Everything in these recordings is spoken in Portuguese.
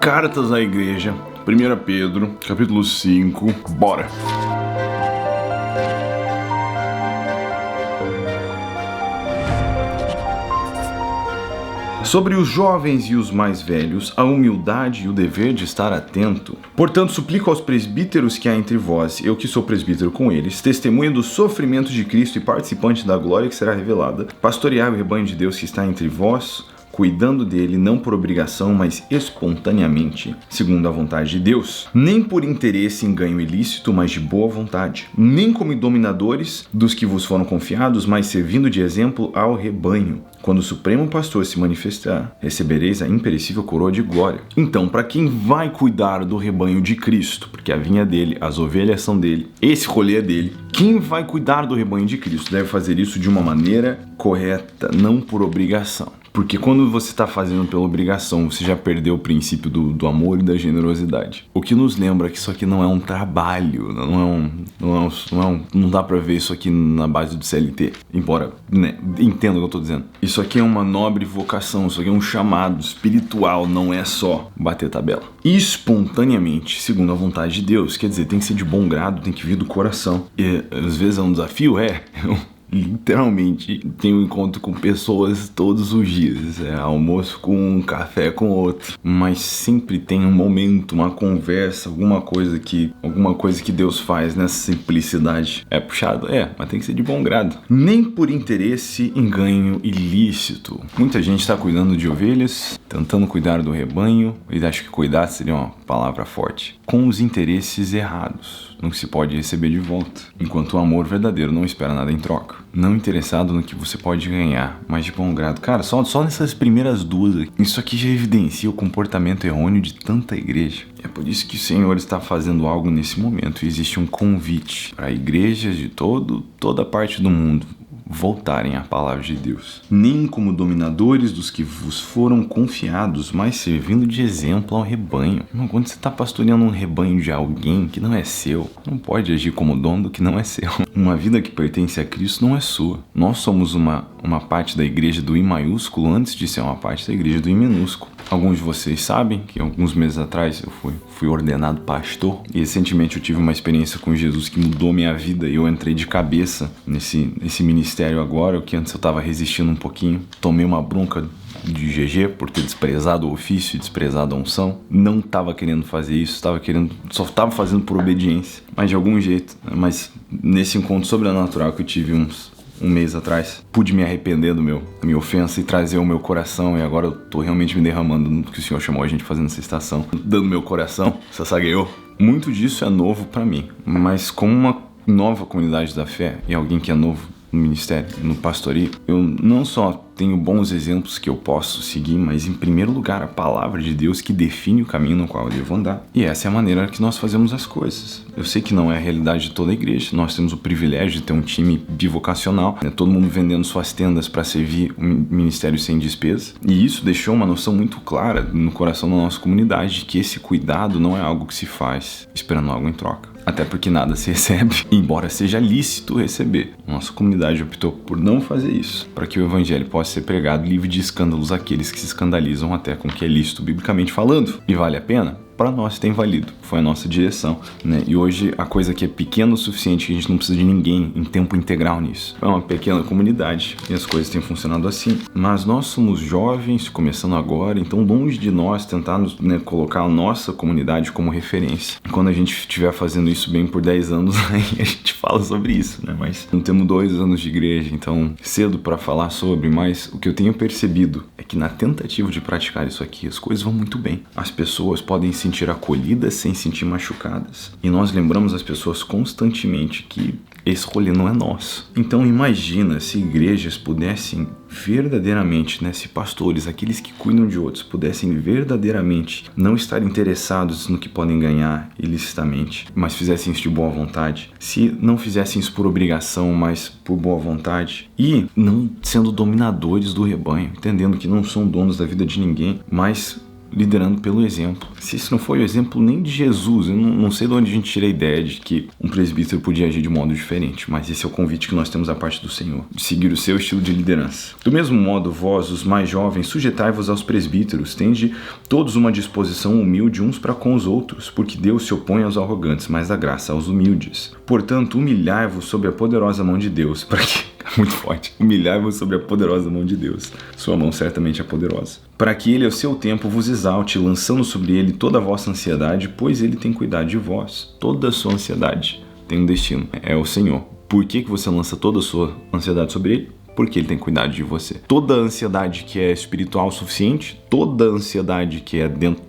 Cartas à Igreja, 1 Pedro, capítulo 5, bora! Sobre os jovens e os mais velhos, a humildade e o dever de estar atento. Portanto, suplico aos presbíteros que há entre vós, eu que sou presbítero com eles, testemunha do sofrimento de Cristo e participante da glória que será revelada, pastoreai o rebanho de Deus que está entre vós, cuidando dele não por obrigação, mas espontaneamente, segundo a vontade de Deus, nem por interesse em ganho ilícito, mas de boa vontade, nem como dominadores dos que vos foram confiados, mas servindo de exemplo ao rebanho. Quando o Supremo Pastor se manifestar, recebereis a imperecível coroa de glória. Então, para quem vai cuidar do rebanho de Cristo, porque a vinha dele, as ovelhas são dele, esse rolê é dele, quem vai cuidar do rebanho de Cristo deve fazer isso de uma maneira correta, não por obrigação. Porque quando você está fazendo pela obrigação, você já perdeu o princípio do amor e da generosidade. O que nos lembra que isso aqui não é um trabalho, não dá pra ver isso aqui na base do CLT. Embora, entenda o que eu tô dizendo. Isso aqui é uma nobre vocação, isso aqui é um chamado espiritual, não é só bater tabela. Espontaneamente, segundo a vontade de Deus, quer dizer, tem que ser de bom grado, tem que vir do coração. E às vezes é um desafio, literalmente tenho encontro com pessoas todos os dias, almoço com um, café com outro, mas sempre tem um momento, uma conversa, alguma coisa que Deus faz nessa simplicidade. É puxado? Mas tem que ser de bom grado. Nem por interesse em ganho ilícito. Muita gente está cuidando de ovelhas, tentando cuidar do rebanho, e acho que cuidar seria uma palavra forte, com os interesses errados, no que se pode receber de volta, enquanto o amor verdadeiro não espera nada em troca. Não interessado no que você pode ganhar, mas de bom grado. Cara, só nessas primeiras duas aqui, isso aqui já evidencia o comportamento errôneo de tanta igreja. É por isso que o Senhor está fazendo algo nesse momento. Existe um convite para igrejas de toda parte do mundo voltarem à palavra de Deus. Nem como dominadores dos que vos foram confiados, mas servindo de exemplo ao rebanho. Irmão, quando você está pastoreando um rebanho de alguém que não é seu, não pode agir como dono do que não é seu. Uma vida que pertence a Cristo não é sua. Nós somos uma parte da igreja do I maiúsculo antes de ser uma parte da igreja do I minúsculo. Alguns de vocês sabem que alguns meses atrás eu fui ordenado pastor e recentemente eu tive uma experiência com Jesus que mudou minha vida e eu entrei de cabeça nesse ministério agora, o que antes eu estava resistindo um pouquinho. Tomei uma bronca de GG por ter desprezado o ofício, desprezado a unção. Não estava querendo fazer isso, só estava fazendo por obediência, mas de algum jeito. Mas nesse encontro sobrenatural que eu tive um mês atrás, pude me arrepender da minha ofensa e trazer o meu coração, e agora eu tô realmente me derramando no que o Senhor chamou a gente fazendo nessa estação, dando meu coração, sassagueou. Muito disso é novo pra mim, mas como uma nova comunidade da fé e alguém que é novo no ministério, no pastoreio, eu não só tenho bons exemplos que eu posso seguir, mas em primeiro lugar a palavra de Deus que define o caminho no qual eu devo andar. E essa é a maneira que nós fazemos as coisas. Eu sei que não é a realidade de toda a igreja, nós temos o privilégio de ter um time bivocacional, todo mundo vendendo suas tendas para servir o ministério sem despesa. E isso deixou uma noção muito clara no coração da nossa comunidade de que esse cuidado não é algo que se faz esperando algo em troca. Até porque nada se recebe, embora seja lícito receber. Nossa comunidade optou por não fazer isso, para que o evangelho possa ser pregado livre de escândalos àqueles que se escandalizam até com o que é lícito biblicamente falando. E vale a pena? Para nós tem valido, foi a nossa direção, E hoje a coisa que é pequena o suficiente, que a gente não precisa de ninguém em tempo integral nisso. É uma pequena comunidade e as coisas têm funcionado assim. Mas nós somos jovens, começando agora, então longe de nós tentarmos colocar a nossa comunidade como referência. Quando a gente estiver fazendo isso bem por 10 anos, aí a gente fala sobre isso, Mas não temos 2 anos de igreja, então cedo para falar sobre, mas o que eu tenho percebido é que na tentativa de praticar isso aqui, as coisas vão muito bem. As pessoas podem sentir acolhidas sem sentir machucadas. E nós lembramos as pessoas constantemente que esse rolê não é nosso. Então imagina se igrejas pudessem verdadeiramente, se pastores, aqueles que cuidam de outros, pudessem verdadeiramente não estar interessados no que podem ganhar ilicitamente, mas fizessem isso de boa vontade. Se não fizessem isso por obrigação, mas por boa vontade. E não sendo dominadores do rebanho, entendendo que não são donos da vida de ninguém, mas liderando pelo exemplo. Se esse não foi o exemplo nem de Jesus, eu não sei de onde a gente tira a ideia de que um presbítero podia agir de modo diferente, mas esse é o convite que nós temos da parte do Senhor, de seguir o seu estilo de liderança. Do mesmo modo, vós, os mais jovens, sujeitai-vos aos presbíteros, tende todos uma disposição humilde uns para com os outros, porque Deus se opõe aos arrogantes, mas dá graça aos humildes. Portanto, humilhai-vos sob a poderosa mão de Deus, para que... Muito forte. Humilhai-vos sobre a poderosa mão de Deus. Sua mão certamente é poderosa. Para que ele, ao seu tempo, vos exalte, lançando sobre ele toda a vossa ansiedade, pois ele tem cuidado de vós. Toda a sua ansiedade tem um destino. É o Senhor. Por que você lança toda a sua ansiedade sobre ele? Porque ele tem cuidado de você. Toda a ansiedade que é espiritual o suficiente, toda a ansiedade que é dentro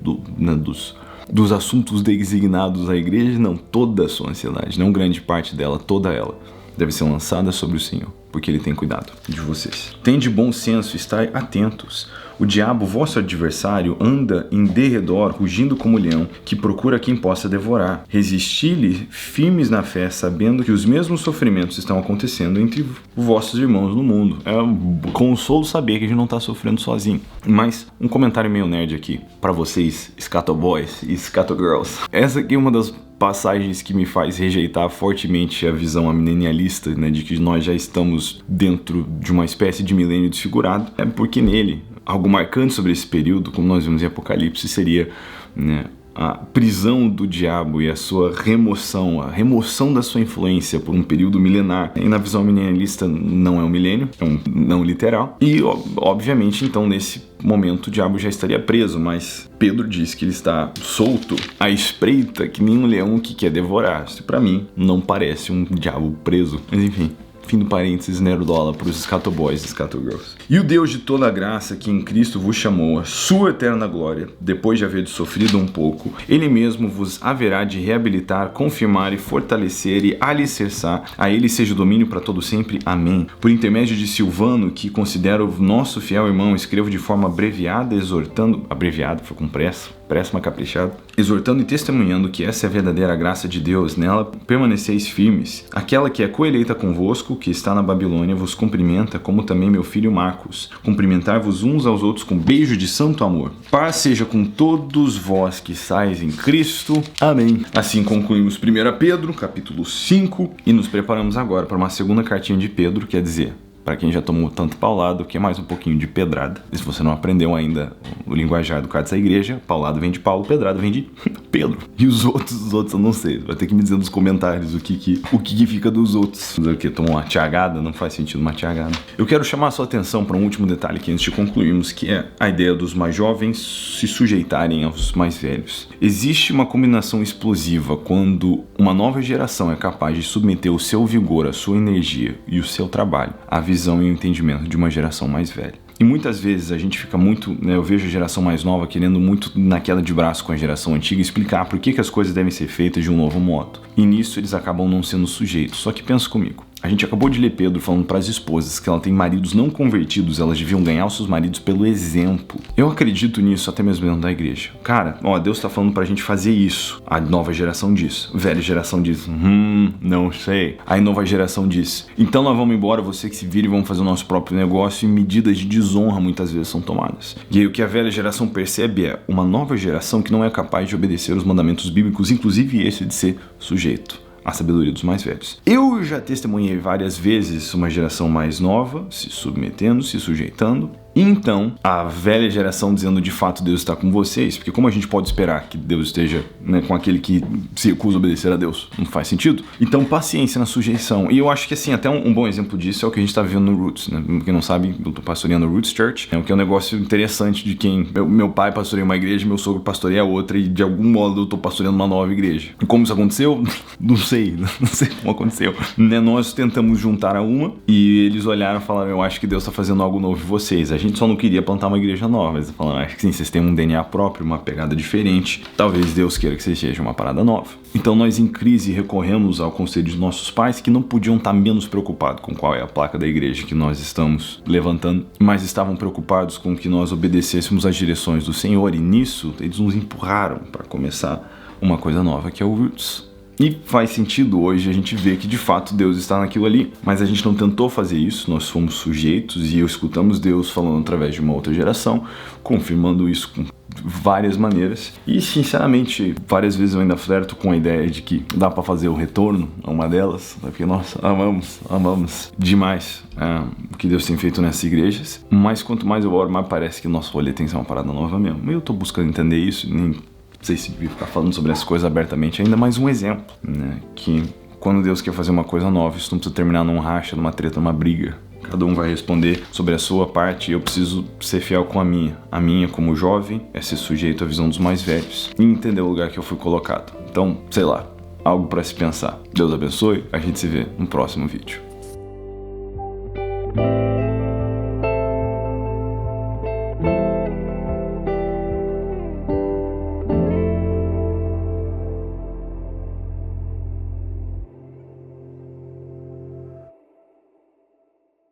dos assuntos designados à igreja, não, toda a sua ansiedade, não grande parte dela, toda ela, deve ser lançada sobre o Senhor, porque ele tem cuidado de vocês. Tende bom senso, estai atentos. O diabo, vosso adversário, anda em derredor, rugindo como leão, que procura quem possa devorar. Resisti-lhe firmes na fé, sabendo que os mesmos sofrimentos estão acontecendo entre vossos irmãos no mundo. É um consolo saber que a gente não está sofrendo sozinho. Mas um comentário meio nerd aqui, para vocês, Scatoboys e Scatogirls. Essa aqui é uma das passagens que me faz rejeitar fortemente a visão amilenialista, né, de que nós já estamos dentro de uma espécie de milênio desfigurado. É porque nele, algo marcante sobre esse período, como nós vimos em Apocalipse, seria, né, a prisão do diabo e a sua remoção, a remoção da sua influência por um período milenar. E na visão milenialista não é um milênio, é um não literal. E, obviamente, então, nesse momento o diabo já estaria preso, mas Pedro diz que ele está solto à espreita que nem um leão que quer devorar. Isso, pra mim, não parece um diabo preso. Mas, enfim... Fim do parênteses nerdola para os Scatoboys e Scatogirls. E o Deus de toda a graça que em Cristo vos chamou a sua eterna glória, depois de haver sofrido um pouco, ele mesmo vos haverá de reabilitar, confirmar e fortalecer e alicerçar. A ele seja o domínio para todo sempre. Amém. Por intermédio de Silvano, que considero nosso fiel irmão, escrevo de forma abreviada, exortando... Abreviado, foi com pressa, mas caprichado. Exortando e testemunhando que essa é a verdadeira graça de Deus, nela permaneceis firmes. Aquela que é coeleita convosco, que está na Babilônia, vos cumprimenta, como também meu filho Marcos. Cumprimentai-vos uns aos outros com beijo de santo amor. Paz seja com todos vós que estáis em Cristo. Amém. Assim concluímos 1 Pedro, capítulo 5, e nos preparamos agora para uma segunda cartinha de Pedro, quer dizer... Para quem já tomou tanto paulado, que é mais um pouquinho de pedrada. E se você não aprendeu ainda o linguajar do Cádice da Igreja, paulado vem de Paulo, pedrada vem de Pedro. E os outros eu não sei. Vai ter que me dizer nos comentários o que fica dos outros. O que? Tomou uma tiagada? Não faz sentido uma tiagada. Eu quero chamar a sua atenção para um último detalhe aqui antes de concluirmos, que é a ideia dos mais jovens se sujeitarem aos mais velhos. Existe uma combinação explosiva quando uma nova geração é capaz de submeter o seu vigor, a sua energia e o seu trabalho à visão e o entendimento de uma geração mais velha. E muitas vezes a gente fica muito, né, eu vejo a geração mais nova querendo muito na queda de braço com a geração antiga explicar por que as coisas devem ser feitas de um novo modo. E nisso eles acabam não sendo sujeitos. Só que pensa comigo. A gente acabou de ler Pedro falando para as esposas que ela tem maridos não convertidos, elas deviam ganhar os seus maridos pelo exemplo. Eu acredito nisso até mesmo dentro da igreja. Cara, Deus tá falando pra gente fazer isso. A nova geração diz. A velha geração diz, não sei. A nova geração diz, então nós vamos embora, você que se vira e vamos fazer o nosso próprio negócio, e medidas de desonra muitas vezes são tomadas. E aí o que a velha geração percebe é uma nova geração que não é capaz de obedecer os mandamentos bíblicos, inclusive esse de ser sujeito a sabedoria dos mais velhos. Eu já testemunhei várias vezes uma geração mais nova se submetendo, se sujeitando, e então a velha geração dizendo de fato Deus está com vocês, porque como a gente pode esperar que Deus esteja, né, com aquele que se recusa a obedecer a Deus? Não faz sentido. Então paciência na sujeição. E eu acho que assim, até um bom exemplo disso é o que a gente está vendo no Roots, né? Quem não sabe, eu tô pastoreando o Roots Church, que é um negócio interessante de quem... Meu pai pastoreia uma igreja, meu sogro pastoreia outra, e de algum modo eu tô pastoreando uma nova igreja. E como isso aconteceu? Não sei como aconteceu. Né? Nós tentamos juntar a uma, e eles olharam e falaram, eu acho que Deus está fazendo algo novo em vocês. A gente só não queria plantar uma igreja nova. Eles falaram, acho que sim, vocês têm um DNA próprio, uma pegada diferente. Talvez Deus queira que vocês sejam uma parada nova. Então nós em crise recorremos ao conselho de nossos pais, que não podiam estar menos preocupados com qual é a placa da igreja que nós estamos levantando, mas estavam preocupados com que nós obedecêssemos às direções do Senhor, e nisso eles nos empurraram para começar uma coisa nova, que é o Roots. E faz sentido hoje a gente ver que de fato Deus está naquilo ali, mas a gente não tentou fazer isso, nós fomos sujeitos e escutamos Deus falando através de uma outra geração, confirmando isso com várias maneiras. E sinceramente, várias vezes eu ainda flerto com a ideia de que dá pra fazer o retorno a uma delas, porque nós amamos demais o que Deus tem feito nessas igrejas, mas quanto mais eu oro, mais parece que o nosso rolê tem que ser uma parada nova mesmo. E eu tô buscando entender isso, nem sei se ficar falando sobre essas coisas abertamente, ainda mais um exemplo, né? Que quando Deus quer fazer uma coisa nova, isso não precisa terminar num racha, numa treta, numa briga. Cada um vai responder sobre a sua parte e eu preciso ser fiel com a minha. A minha, como jovem, é ser sujeito à visão dos mais velhos e entender o lugar que eu fui colocado. Então, sei lá, algo para se pensar. Deus abençoe, a gente se vê no próximo vídeo.